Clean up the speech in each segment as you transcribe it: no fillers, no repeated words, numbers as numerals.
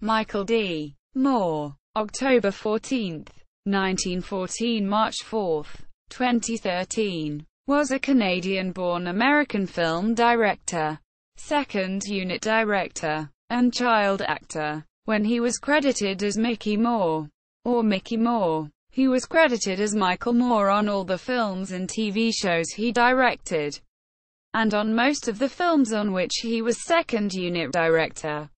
Michael D. Moore, October 14, 1914 – March 4, 2013, was a Canadian-born American film director, second-unit director, and child actor. When he was credited as Micky Moore, or Micky Moore, he was credited as Michael Moore on all the films and TV shows he directed, and on most of the films on which he was second-unit director.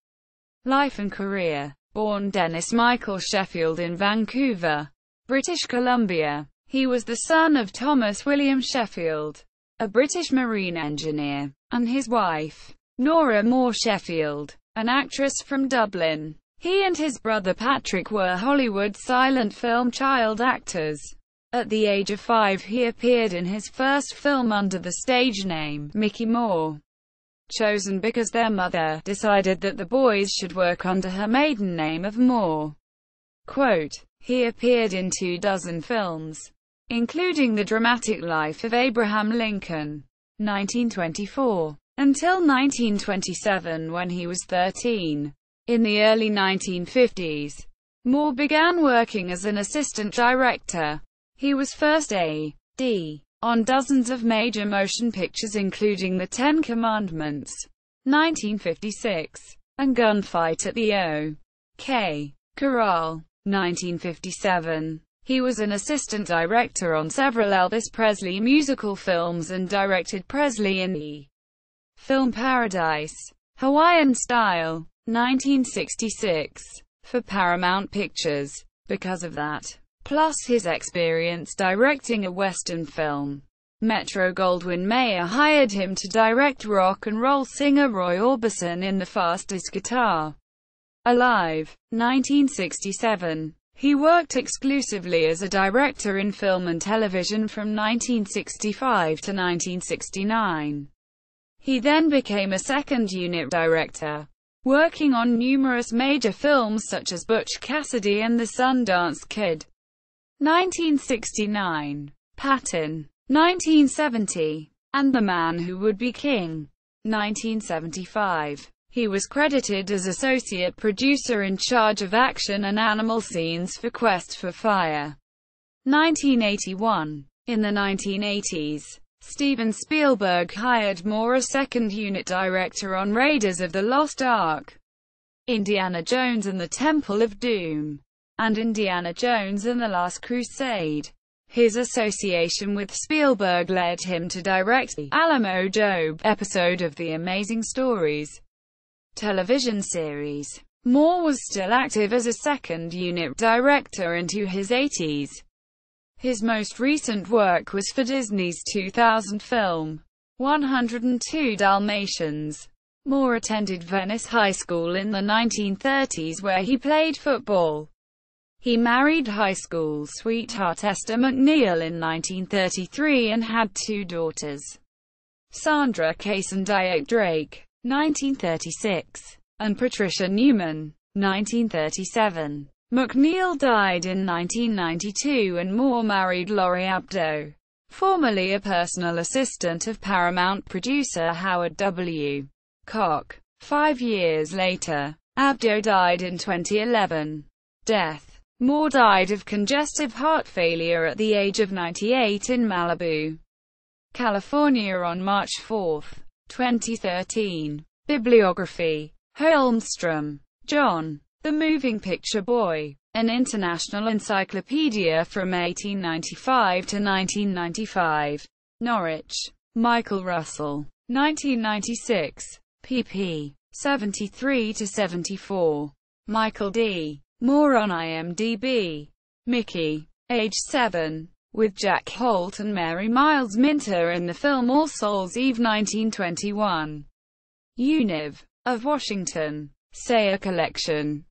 Life and career. Born Dennis Michael Sheffield in Vancouver, British Columbia. He was the son of Thomas William Sheffield, a British marine engineer, and his wife, Nora Moore Sheffield, an actress from Dublin. He and his brother Patrick were Hollywood silent film child actors. At the age of 5 he appeared in his first film under the stage name, Micky Moore, chosen because their mother decided that the boys should work under her maiden name of Moore. Quote, he appeared in 24 films, including The Dramatic Life of Abraham Lincoln, 1924, until 1927 when he was 13. In the early 1950s, Moore began working as an assistant director. He was first A.D. on dozens of major motion pictures including The Ten Commandments, 1956, and Gunfight at the O.K. Corral, 1957. He was an assistant director on several Elvis Presley musical films and directed Presley in the film Paradise, Hawaiian Style, 1966, for Paramount Pictures. Because of that, plus his experience directing a Western film, Metro-Goldwyn-Mayer hired him to direct rock and roll singer Roy Orbison in The Fastest Guitar Alive, 1967. He worked exclusively as a director in film and television from 1965 to 1969. He then became a second-unit director, working on numerous major films such as Butch Cassidy and the Sundance Kid, 1969, Patton, 1970, and The Man Who Would Be King, 1975. He was credited as associate producer in charge of action and animal scenes for Quest for Fire, 1981. In the 1980s, Steven Spielberg hired Moore as second-unit director on Raiders of the Lost Ark, Indiana Jones and the Temple of Doom, and Indiana Jones and the Last Crusade. His association with Spielberg led him to direct the Alamo Job episode of The Amazing Stories television series. Moore was still active as a second-unit director into his 80s. His most recent work was for Disney's 2000 film, 102 Dalmatians. Moore attended Venice High School in the 1930s where he played football. He married high school sweetheart Esther McNeil in 1933 and had 2 daughters, Sandra Case and Diet Drake, 1936, and Patricia Newman, 1937. McNeil died in 1992 and Moore married Laurie Abdo, formerly a personal assistant of Paramount producer Howard W. Koch. 5 years later, Abdo died in 2011. Death. Moore died of congestive heart failure at the age of 98 in Malibu, California on March 4, 2013. Bibliography. Holmstrom, John. The Moving Picture Boy. An International Encyclopedia from 1895 to 1995. Norwich. Michael Russell. 1996. pp. 73-74. Michael D. Moore on IMDb. Mickey. Age 7. With Jack Holt and Mary Miles Minter in the film All Souls Eve 1921. Univ. of Washington. Sayer Collection.